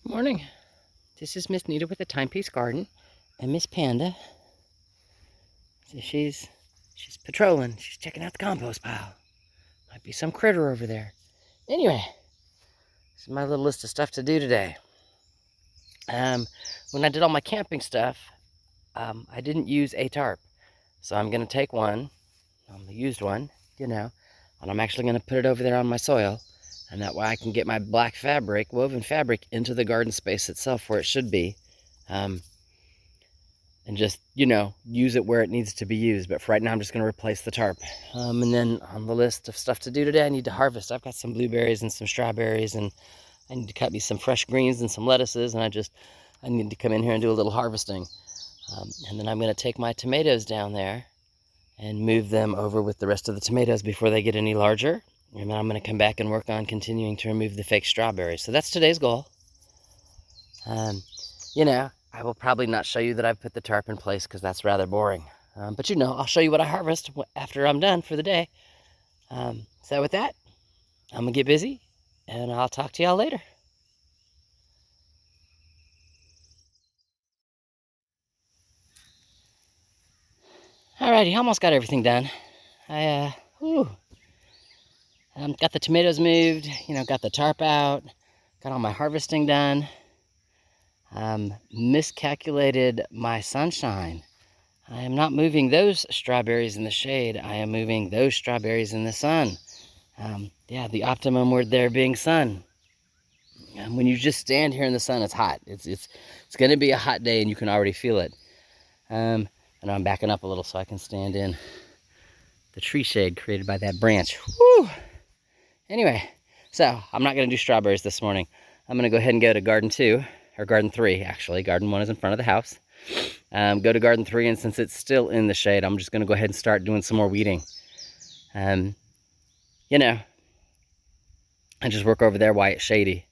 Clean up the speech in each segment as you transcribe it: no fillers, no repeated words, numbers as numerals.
Morning. This is Miss Nita with the Timepiece Garden, and Miss Panda. So she's patrolling. She's checking out the compost pile. Might be some critter over there. Anyway, this is my little list of stuff to do today. When I did all my camping stuff, I didn't use a tarp, so I'm gonna take one, the used one, and I'm actually gonna put it over there on my soil, and that way I can get my black fabric, woven fabric, into the garden space itself where it should be. And just, use it where it needs to be used. But for right now, I'm just going to replace the tarp. And then on the list of stuff to do today, I need to harvest. I've got some blueberries and some strawberries, and I need to cut me some fresh greens and some lettuces, and I need to come in here and do a little harvesting. And then I'm going to take my tomatoes down there and move them over with the rest of the tomatoes before they get any larger. And then I'm going to come back and work on continuing to remove the fake strawberries. So that's today's goal. I will probably not show you that I've put the tarp in place because that's rather boring. But I'll show you what I harvest after I'm done for the day. So with that, I'm going to get busy, and I'll talk to y'all later. Alrighty, almost got everything done. I got the tomatoes moved, got the tarp out, got all my harvesting done. Miscalculated my sunshine. I am not moving those strawberries in the shade. I am moving those strawberries in the sun. The optimum word there being sun. When you just stand here in the sun, it's hot. It's going to be a hot day, and you can already feel it. And I'm backing up a little so I can stand in the tree shade created by that branch. Woo! Anyway, so I'm not going to do strawberries this morning. I'm going to go ahead and go to garden 2, or garden 3, actually. Garden 1 is in front of the house. Go to garden 3, and since it's still in the shade, I'm just going to go ahead and start doing some more weeding. And just work over there while it's shady.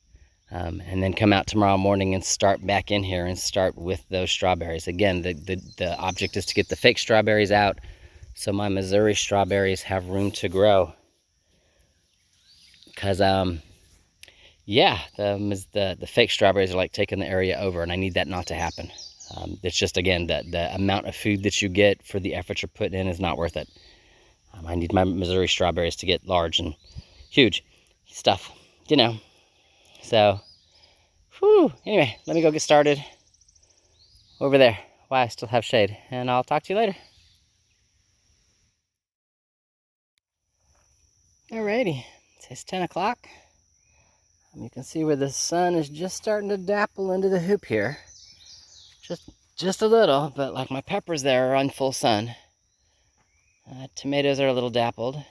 And then come out tomorrow morning and start back in here and start with those strawberries. Again, the object is to get the fake strawberries out so my Missouri strawberries have room to grow. Because, the fake strawberries are like taking the area over, and I need that not to happen. It's just, again, the amount of food that you get for the effort you're putting in is not worth it. I need my Missouri strawberries to get large and huge stuff, So, anyway, let me go get started over there while I still have shade, and I'll talk to you later. Alrighty, it's 10 o'clock. You can see where the sun is just starting to dapple into the hoop here. Just a little, but like my peppers there are on full sun. Tomatoes are a little dappled,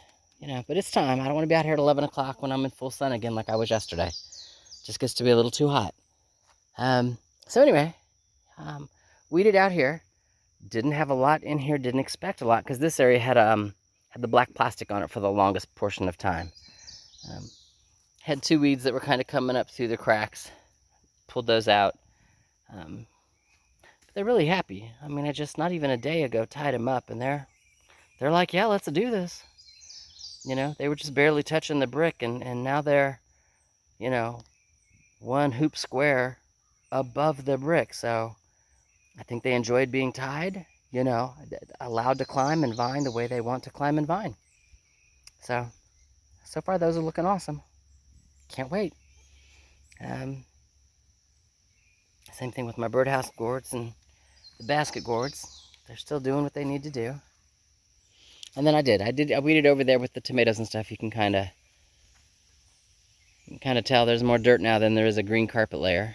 but it's time. I don't want to be out here at 11 o'clock when I'm in full sun again like I was yesterday. Just gets to be a little too hot. So anyway, weeded out here. Didn't have a lot in here, didn't expect a lot, because this area had the black plastic on it for the longest portion of time. Had 2 weeds that were kind of coming up through the cracks. Pulled those out. But they're really happy. I just, not even a day ago, tied them up, and they're like, yeah, let's do this. They were just barely touching the brick, and now they're, 1 hoop square above the brick. So I think they enjoyed being tied, allowed to climb and vine the way they want to climb and vine. So far those are looking awesome. Can't wait. Same thing with my birdhouse gourds and the basket gourds. They're still doing what they need to do. And then I weeded over there with the tomatoes and stuff. You can kind of tell there's more dirt now than there is a green carpet layer.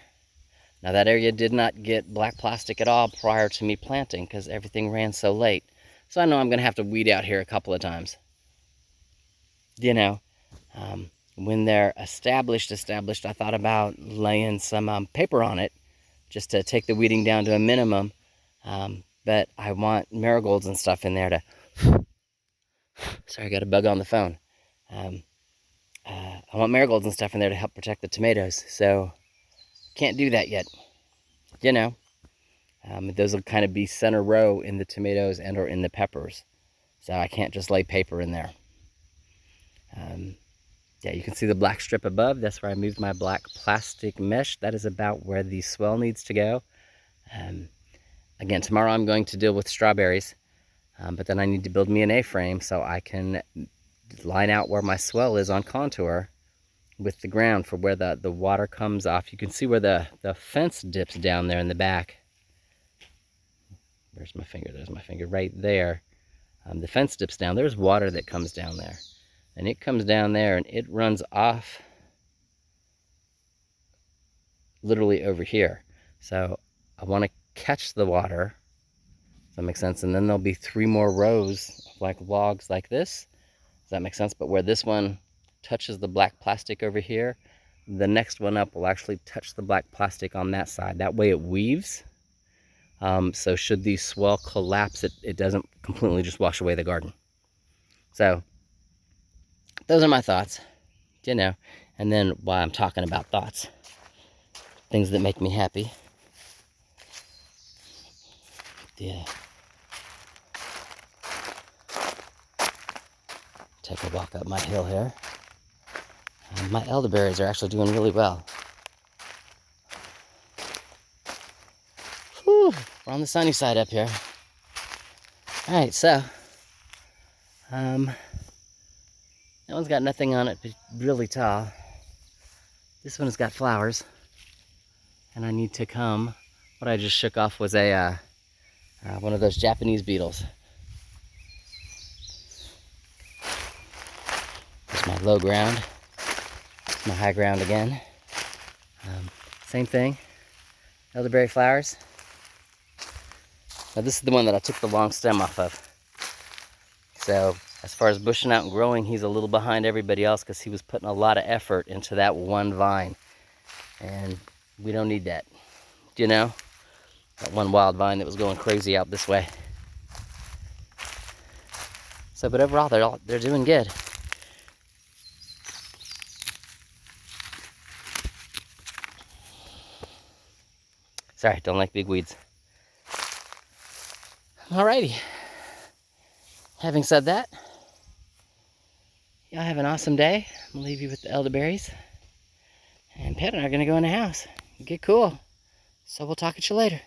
Now that area did not get black plastic at all prior to me planting because everything ran so late. So I know I'm going to have to weed out here a couple of times. When they're established, I thought about laying some paper on it just to take the weeding down to a minimum. But I want marigolds and stuff in there to... Sorry, I got a bug on the phone. I want marigolds and stuff in there to help protect the tomatoes. So can't do that yet. Those will kind of be center row in the tomatoes and or in the peppers. So I can't just lay paper in there. Yeah, you can see the black strip above. That's where I moved my black plastic mesh. That is about where the swell needs to go. Again, tomorrow I'm going to deal with strawberries, but then I need to build me an A-frame so I can line out where my swell is on contour with the ground for where the water comes off. You can see where the fence dips down there in the back. Where's my finger? There's my finger right there. The fence dips down. There's water that comes down there. And it comes down there and it runs off literally over here. So I want to catch the water. Does that make sense? And then there'll be 3 more rows of like logs like this. Does that make sense? But where this one touches the black plastic over here, the next one up will actually touch the black plastic on that side. That way it weaves. So should the swell collapse, it doesn't completely just wash away the garden. So those are my thoughts, you know. And then while I'm talking about thoughts, things that make me happy. Yeah. Take a walk up my hill here. And my elderberries are actually doing really well. Whew, we're on the sunny side up here. All right, so that one's got nothing on it, but really tall. This one has got flowers, and I need to come. What I just shook off was a one of those Japanese beetles. There's my low ground. It's my high ground again. Same thing. Elderberry flowers. Now this is the one that I took the long stem off of. So as far as bushing out and growing, he's a little behind everybody else because he was putting a lot of effort into that one vine. And we don't need that. You know? That one wild vine that was going crazy out this way. So, but overall, they're doing good. Sorry, don't like big weeds. Alrighty. Having said that, y'all have an awesome day. I'm gonna leave you with the elderberries. And Pat and I are gonna go in the house and get cool. So we'll talk at you later.